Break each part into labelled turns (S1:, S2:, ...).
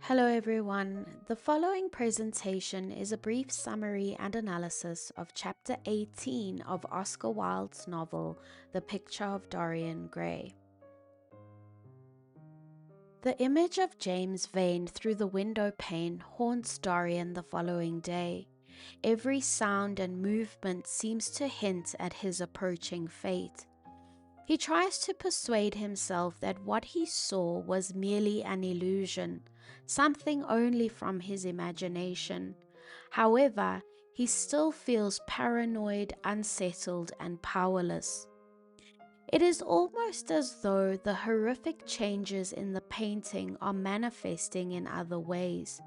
S1: Hello everyone. The following presentation is a brief summary and analysis of Chapter 18 of Oscar Wilde's novel, The Picture of Dorian Gray. The image of James Vane through the window pane haunts Dorian the following day. Every sound and movement seems to hint at his approaching fate. He tries to persuade himself that what he saw was merely an illusion, something only from his imagination. However, he still feels paranoid, unsettled, and powerless. It is almost as though the horrific changes in the painting are manifesting in other ways.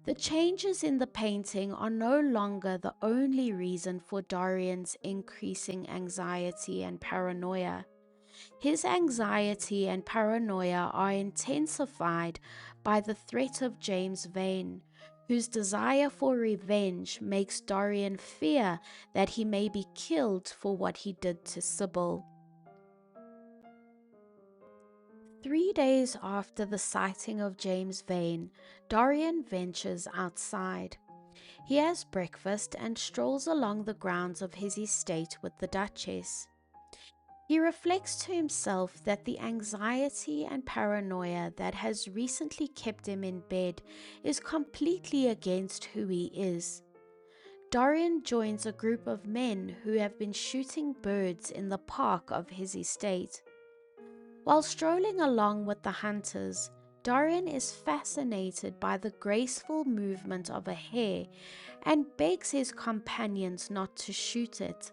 S1: The changes in the painting are no longer the only reason for Dorian's increasing anxiety and paranoia. His anxiety and paranoia are intensified by the threat of James Vane, whose desire for revenge makes Dorian fear that he may be killed for what he did to Sybil. 3 days after the sighting of James Vane, Dorian ventures outside. He has breakfast and strolls along the grounds of his estate with the Duchess. He reflects to himself that the anxiety and paranoia that has recently kept him in bed is completely against who he is. Dorian joins a group of men who have been shooting birds in the park of his estate. While strolling along with the hunters, Dorian is fascinated by the graceful movement of a hare and begs his companions not to shoot it.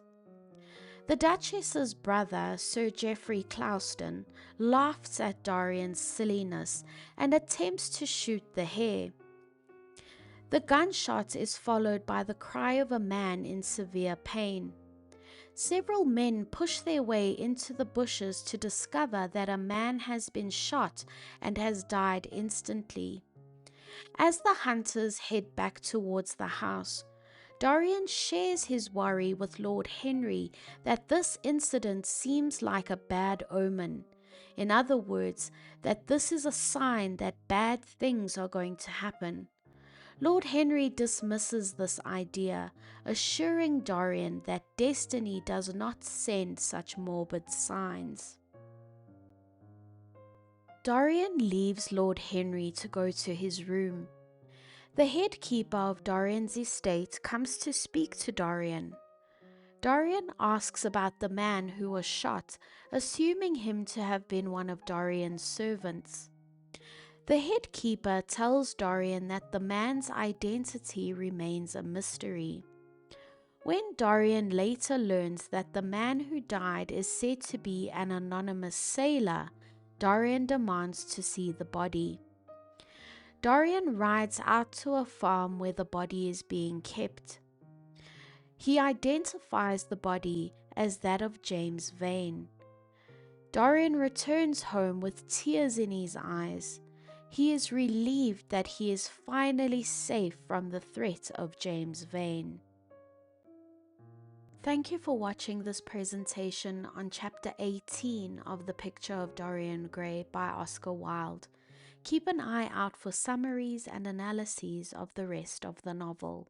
S1: The Duchess's brother, Sir Geoffrey Clouston, laughs at Dorian's silliness and attempts to shoot the hare. The gunshot is followed by the cry of a man in severe pain. Several men push their way into the bushes to discover that a man has been shot and has died instantly. As the hunters head back towards the house, Dorian shares his worry with Lord Henry that this incident seems like a bad omen. In other words, that this is a sign that bad things are going to happen. Lord Henry dismisses this idea, assuring Dorian that destiny does not send such morbid signs. Dorian leaves Lord Henry to go to his room. The head keeper of Dorian's estate comes to speak to Dorian. Dorian asks about the man who was shot, assuming him to have been one of Dorian's servants. The head keeper tells Dorian that the man's identity remains a mystery. When Dorian later learns that the man who died is said to be an anonymous sailor, Dorian demands to see the body. Dorian rides out to a farm where the body is being kept. He identifies the body as that of James Vane. Dorian returns home with tears in his eyes. He is relieved that he is finally safe from the threat of James Vane. Thank you for watching this presentation on Chapter 18 of The Picture of Dorian Gray by Oscar Wilde. Keep an eye out for summaries and analyses of the rest of the novel.